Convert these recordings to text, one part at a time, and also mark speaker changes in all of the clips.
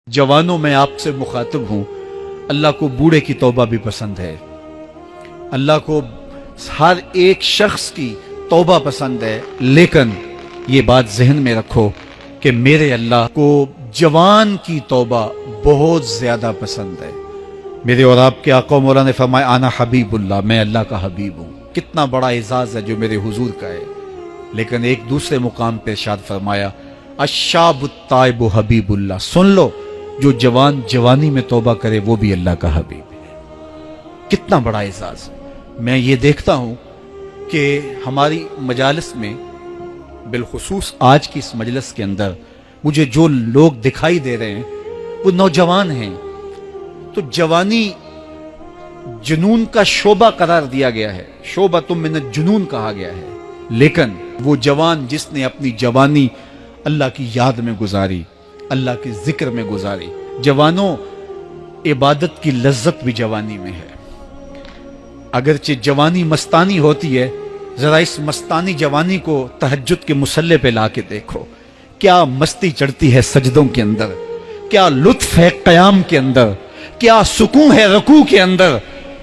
Speaker 1: जवानों में आपसे मुखातिब हूं, अल्लाह को बूढ़े की तौबा भी पसंद है। अल्लाह को हर एक शख्स की तौबा पसंद है, लेकिन ये बात जहन में रखो कि मेरे अल्लाह को जवान की तौबा बहुत ज्यादा पसंद है। मेरे और आपके आका मौला ने फरमाया आना हबीबुल्लाह, मैं अल्लाह का हबीब हूं। कितना बड़ा एजाज है जो मेरे हुजूर का है। लेकिन एक दूसरे मुकाम पे इरशाद फरमाया अशाबुत ताइबु हबीबुल्लाह, सुन लो जो जवान जवानी में तौबा करे वो भी अल्लाह का हबीब है। कितना बड़ा एजाज। मैं ये देखता हूं कि हमारी मजालिस में, बिलखुसूस आज की इस मजलिस के अंदर, मुझे जो लोग दिखाई दे रहे हैं वो नौजवान हैं। तो जवानी जुनून का शोबा करार दिया गया है, शोबा तुम मिन जुनून कहा गया है। लेकिन वो जवान जिसने अपनी जवानी अल्लाह की याद में गुजारी, अल्लाह के जिक्र में गुजारी। जवानों, इबादत की लज्जत भी जवानी में है। अगरचे जवानी मस्तानी होती है, जरा इस मस्तानी जवानी को तहज्जुद के मुसल्ले पे लाके देखो, क्या मस्ती चढ़ती है सजदों के अंदर, क्या लुत्फ है कयाम के अंदर, क्या सुकून है रुकू के अंदर।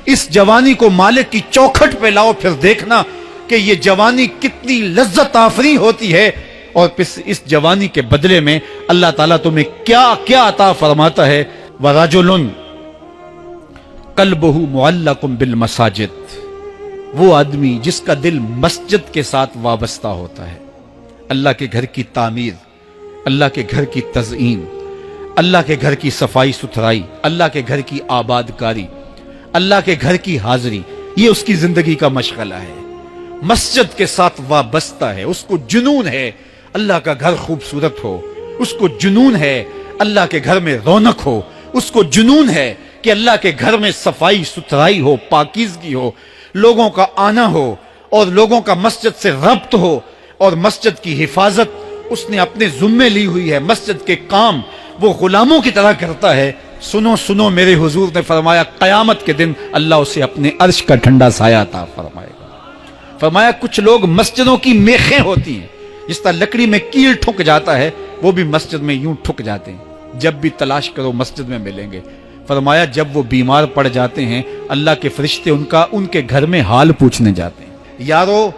Speaker 1: इस जवानी को मालिक की चौखट पे लाओ, फिर देखना कि ये जवानी कितनी लज्जत आफरी होती है। और फिर इस जवानी के बदले में अल्लाह ताला तुम्हें क्या क्या अता फरमाता है। वराजुलुन कल्बहु मुअल्लकुम बिल मसाजिद, वो आदमी जिसका दिल मस्जिद के साथ वाबस्ता होता है। अल्लाह के घर की तामीर, अल्लाह के घर की तज़ईन, अल्लाह के घर की सफाई सुथराई, अल्लाह के घर की आबादकारी, अल्लाह के घर की हाजिरी, ये उसकी जिंदगी का मशगला है। मस्जिद के साथ वाबस्ता है, उसको जुनून है अल्लाह का घर खूबसूरत हो, उसको जुनून है अल्लाह के घर में रौनक हो, उसको जुनून है कि अल्लाह के घर में सफाई सुथराई हो, पाकीज़गी हो, लोगों का आना हो और लोगों का मस्जिद से रब्त हो और मस्जिद की हिफाजत उसने अपने जुम्मे ली हुई है। मस्जिद के काम वो गुलामों की तरह करता है। सुनो सुनो, मेरे हुजूर ने फरमाया कयामत के दिन अल्लाह उसे अपने अर्श का ठंडा साया अता फरमाएगा। फरमाया कुछ लोग मस्जिदों की मेखें होती हैं, जिस तरह लकड़ी में कील ठुक जाता है, वो भी मस्जिद में यूं ठुक जाते हैं। जब भी तलाश करो मस्जिद में मिलेंगे। फरमाया जब वो बीमार पड़ जाते हैं, अल्लाह के फरिश्ते उनके घर में हाल पूछने जाते हैं। यारो,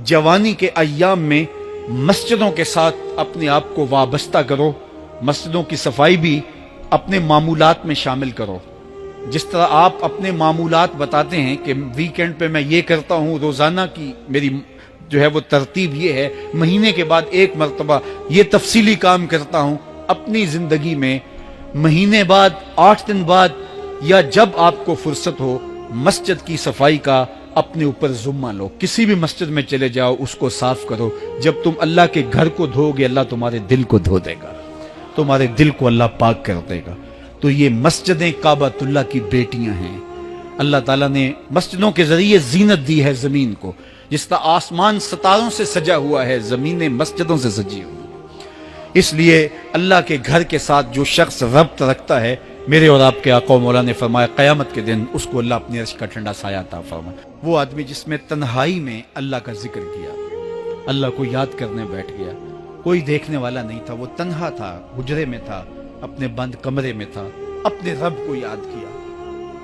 Speaker 1: जवानी के अय्याम में मस्जिदों के साथ अपने आप को वाबस्ता करो, मस्जिदों की सफाई भी अपने मामूलात में शामिल करो। जिस तरह आप अपने मामूलात बताते हैं कि वीकेंड पे मैं ये करता हूँ, रोजाना की मेरी जो है वो तरतीब ये है, महीने के बाद एक मरतबा ये तफसीली काम करता हूँ। अपनी जिंदगी में महीने बाद, 8 दिन बाद, या जब आपको फुर्सत हो, मस्जिद की सफाई का अपने ऊपर जुम्मा लो। किसी भी मस्जिद में चले जाओ, उसको साफ करो। जब तुम अल्लाह के घर को धोगे, अल्लाह तुम्हारे दिल को धो देगा, तुम्हारे दिल को अल्लाह पाक कर देगा। तो ये मस्जिदें काबतुल्लाह की बेटियां हैं। अल्लाह ताला ने मस्जिदों के जरिए जीनत दी है जमीन को। जिस तरह आसमान सितारों से सजा हुआ है, जमीनें मस्जिदों से सजी हुई। इसलिए अल्लाह के घर के साथ जो शख्स रब्त रखता है, मेरे और आपके आका मौला ने फरमाया क़यामत के दिन उसको अल्लाह अपने अर्श का ठंडा साया अता फरमाए। वो आदमी जिसमें तन्हाई में अल्लाह का जिक्र किया, अल्लाह को याद करने बैठ गया, कोई देखने वाला नहीं था, वो तन्हा था, हुजरे में था, अपने बंद कमरे में था, अपने रब को याद किया।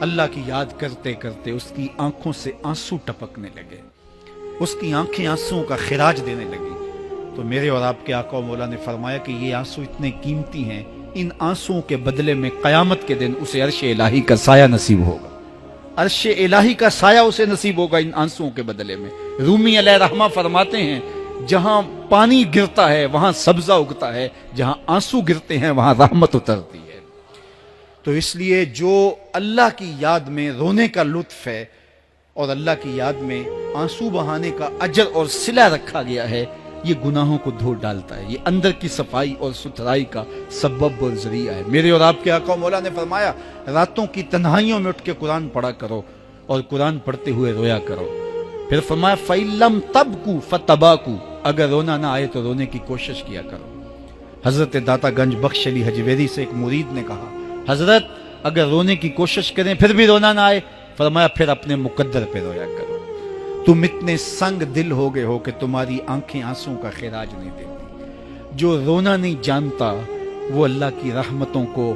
Speaker 1: अल्लाह की याद करते करते उसकी आंखों से आंसू टपकने लगे, उसकी आंखें आंसुओं का खिराज देने लगी। तो मेरे और आपके आका मौला ने फरमाया कि ये आंसू इतने कीमती हैं, इन आंसुओं के बदले में क़यामत के दिन उसे अर्श इलाही का साया नसीब होगा। अर्श इलाही का साया उसे नसीब होगा इन आंसुओं के बदले में। रूमी अलैहिर्रहमा फरमाते हैं, जहां पानी गिरता है वहां सब्जा उगता है, जहां आंसू गिरते हैं वहां रहमत उतरती है। तो इसलिए जो अल्लाह की याद में रोने का लुत्फ है और अल्लाह की याद में आंसू बहाने का अजर और सिला रखा गया है, ये गुनाहों को धो डालता है। ये अंदर की सफाई और सुथराई का सबब और जरिया है। मेरे और आपके आका मौला ने फरमाया रातों की तन्हाइयों में उठ के कुरान पढ़ा करो और कुरान पढ़ते हुए रोया करो। फिर फरमाया फ़इल्लम तबकू फतबाकू, अगर रोना ना आए तो रोने की कोशिश किया करो। हजरत दाता गंज बख्श अली हजवेरी से एक मुरीद ने कहा, हजरत अगर रोने की कोशिश करें फिर भी रोना ना आए, फरमाया फिर अपने मुकद्दर पे रोया करो। तुम इतने संग दिल हो गए हो कि तुम्हारी आंखें आंसुओं का खिराज नहीं देती। जो रोना नहीं जानता وہ اللہ کی رحمتوں کو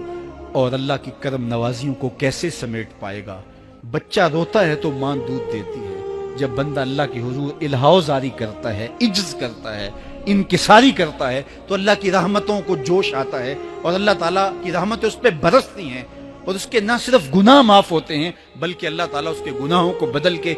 Speaker 1: اور اللہ کی کرم نوازیوں کو کیسے سمیٹ پائے گا؟ بچہ روتا ہے تو ماں دودھ دیتی ہے، جب بندہ اللہ کے حضور الہاؤ زاری کرتا ہے، عجز کرتا ہے، انکساری کرتا ہے، تو اللہ کی رحمتوں کو جوش آتا ہے اور اللہ تعالیٰ کی رحمتیں اس پہ برستی ہیں، اور اس کے نہ صرف گناہ معاف ہوتے ہیں بلکہ اللہ تعالیٰ اس کے گناہوں کو بدل کے